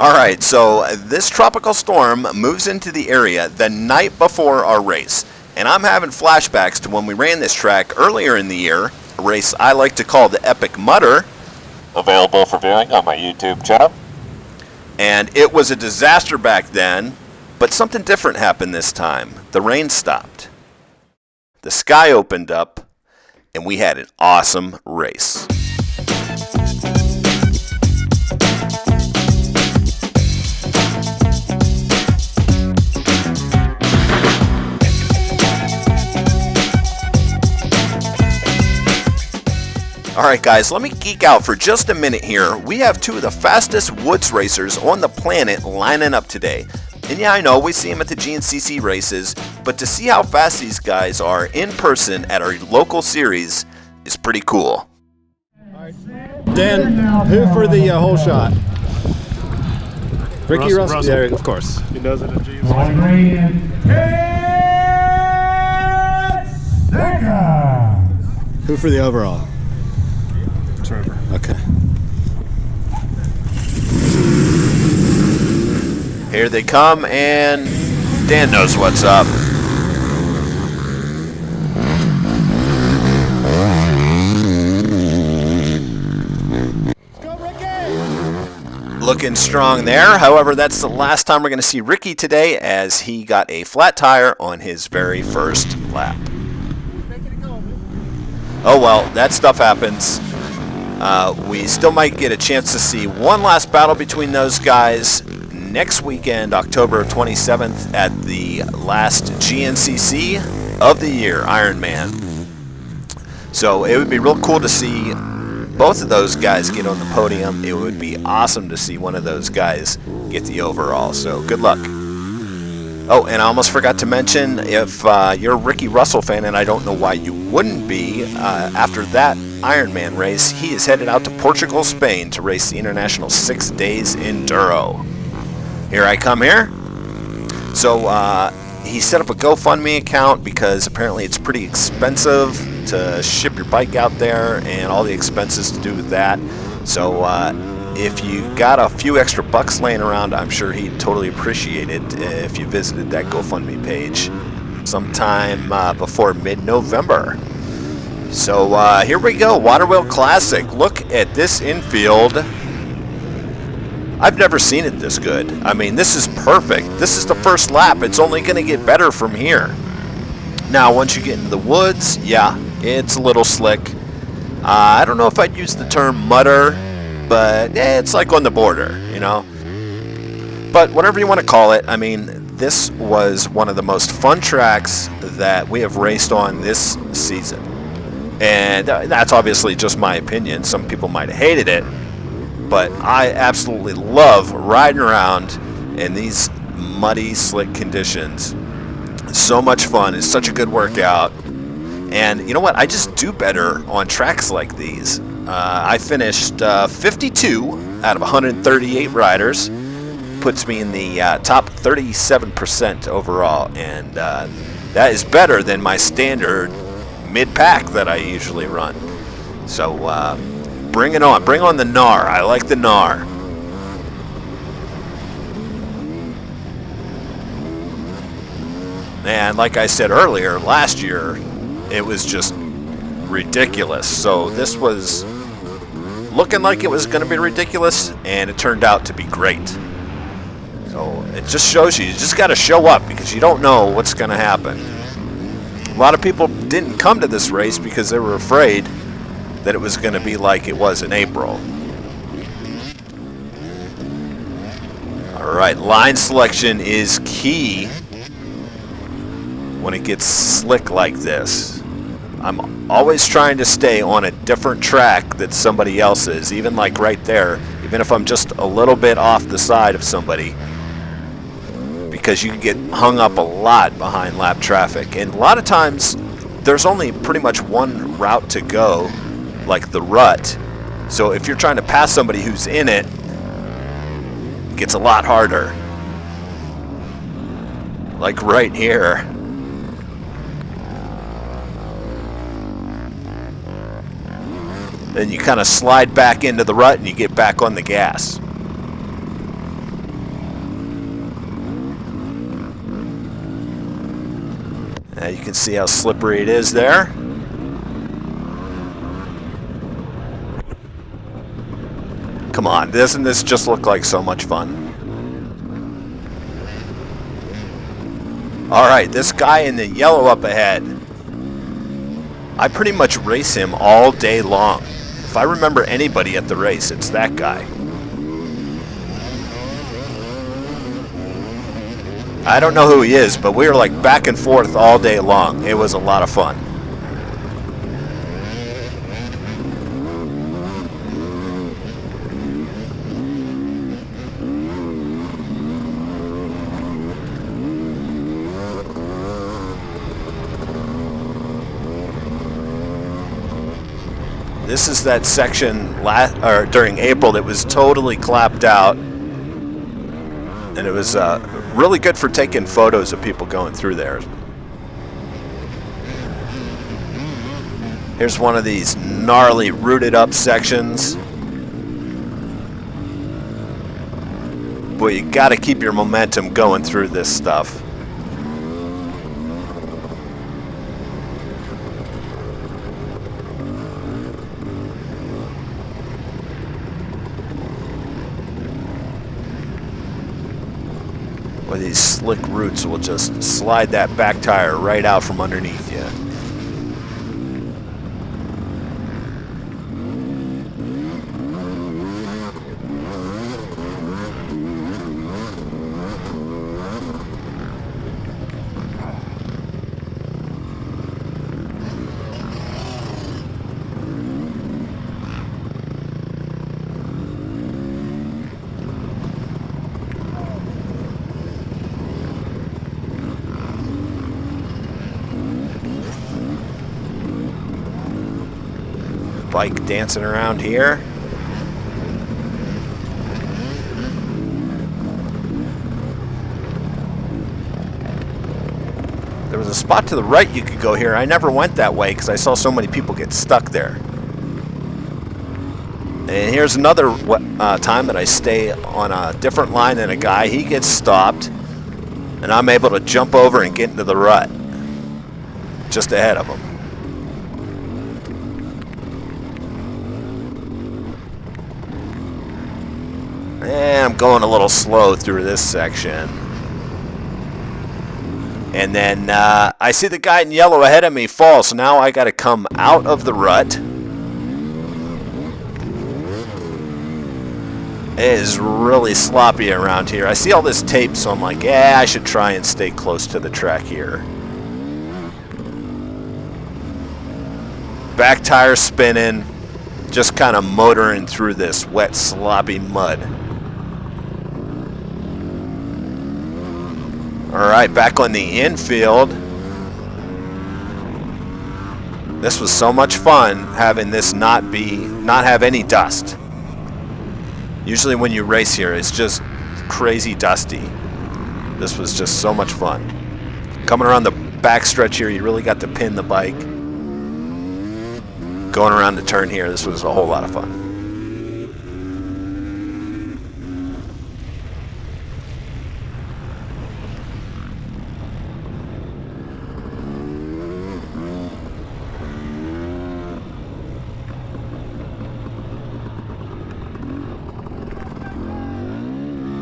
Alright, so this tropical storm moves into the area the night before our race. And I'm having flashbacks to when we ran this track earlier in the year, a race I like to call the Epic Mutter. Available for viewing on my YouTube channel. And it was a disaster back then, but something different happened this time. The rain stopped. The sky opened up, and we had an awesome race. Alright guys, let me geek out for just a minute here. We have two of the fastest woods racers on the planet lining up today. And yeah, I know, we see them at the GNCC races, but to see how fast these guys are in person at our local series is pretty cool. Alright, Dan, who for the whole shot? Ricky Russell? Yeah, of course. He does it at GNCC. Who for the overall? Trevor. Okay. Here they come, and Dan knows what's up. Go, Ricky! Looking strong there. However, that's the last time we're going to see Ricky today, as he got a flat tire on his very first lap. Oh well, that stuff happens. We still might get a chance to see one last battle between those guys next weekend, October 27th, at the last GNCC of the year, Ironman. So it would be real cool to see both of those guys get on the podium. It would be awesome to see one of those guys get the overall. So good luck. Oh, and I almost forgot to mention, if you're a Ricky Russell fan, and I don't know why you wouldn't be, after that Ironman race, he is headed out to Portugal, Spain to race the International 6 Days Enduro. Here I come here. So he set up a GoFundMe account because apparently it's pretty expensive to ship your bike out there and all the expenses to do with that. So if you got a few extra bucks laying around, I'm sure he'd totally appreciate it if you visited that GoFundMe page sometime before mid-November. So here we go, Waterwheel Classic. Look at this infield. I've never seen it this good. I mean, this is perfect. This is the first lap. It's only going to get better from here. Now, once you get into the woods, yeah, it's a little slick. I don't know if I'd use the term mutter, but it's like on the border, you know. But whatever you want to call it, I mean, this was one of the most fun tracks that we have raced on this season. And that's obviously just my opinion. Some people might have hated it, but I absolutely love riding around in these muddy, slick conditions. It's so much fun. It's such a good workout. And you know what? I just do better on tracks like these. I finished 52 out of 138 riders. Puts me in the top 37% overall. And that is better than my standard mid-pack that I usually run. So bring it on. Bring on the gnar. I like the gnar. And like I said earlier, last year it was just ridiculous. So this was looking like it was going to be ridiculous, and it turned out to be great. So it just shows you just got to show up, because you don't know what's going to happen. A lot of people didn't come to this race because they were afraid that it was going to be like it was in April. Alright, line selection is key when it gets slick like this. I'm always trying to stay on a different track that somebody else is, even like right there, even if I'm just a little bit off the side of somebody, because you can get hung up a lot behind lap traffic. And a lot of times there's only pretty much one route to go, like the rut. So if you're trying to pass somebody who's in it, it gets a lot harder. Like right here. Then you kind of slide back into the rut and you get back on the gas. You can see how slippery it is there. Come on, doesn't this just look like so much fun? Alright, this guy in the yellow up ahead, I pretty much race him all day long. If I remember anybody at the race, it's that guy. I don't know who he is, but we were like back and forth all day long. It was a lot of fun. This is that section during April that was totally clapped out, and it was really good for taking photos of people going through there. Here's one of these gnarly rooted up sections. Boy, you got to keep your momentum going through this stuff. Where these slick roots will just slide that back tire right out from underneath you. Bike dancing around here. There was a spot to the right you could go here. I never went that way because I saw so many people get stuck there. And here's another time that I stay on a different line than a guy. He gets stopped, and I'm able to jump over and get into the rut just ahead of him. And I'm going a little slow through this section. And then I see the guy in yellow ahead of me fall, so now I got to come out of the rut. It is really sloppy around here. I see all this tape, so I'm like, yeah, I should try and stay close to the track here. Back tire spinning, just kind of motoring through this wet, sloppy mud. Alright, back on the infield. This was so much fun having this not have any dust. Usually when you race here, it's just crazy dusty. This was just so much fun. Coming around the back stretch here, you really got to pin the bike. Going around the turn here, this was a whole lot of fun.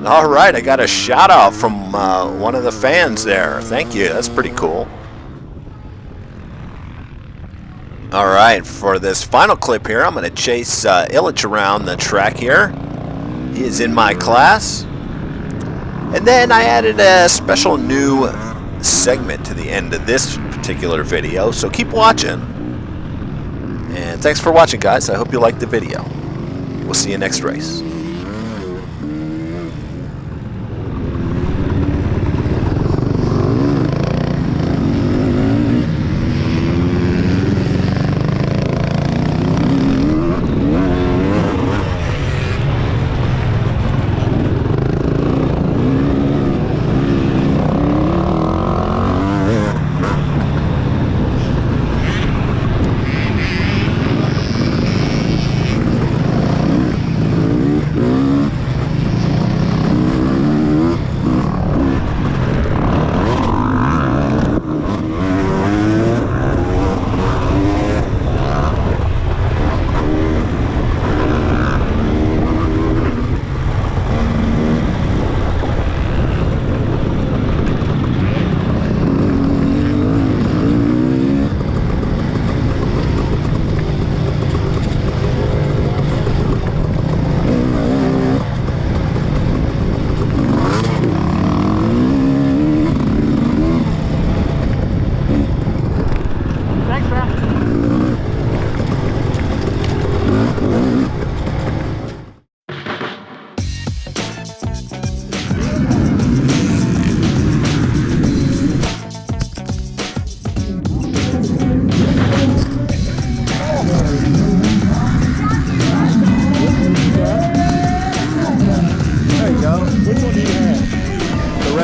All right, I got a shout out from one of the fans there. Thank you, that's pretty cool. All right, for this final clip here, I'm going to chase Illich around the track here. He is in my class. And then I added a special new segment to the end of this particular video, so keep watching. And thanks for watching, guys. I hope you liked the video. We'll see you next race.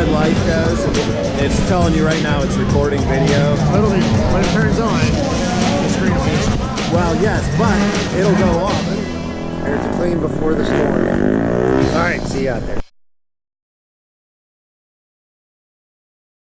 red light goes, it's telling you right now it's recording video. Literally, when it turns on, the screen will be. Well, yes, but it'll go off. There's a clean before the storm. All right, see you out there.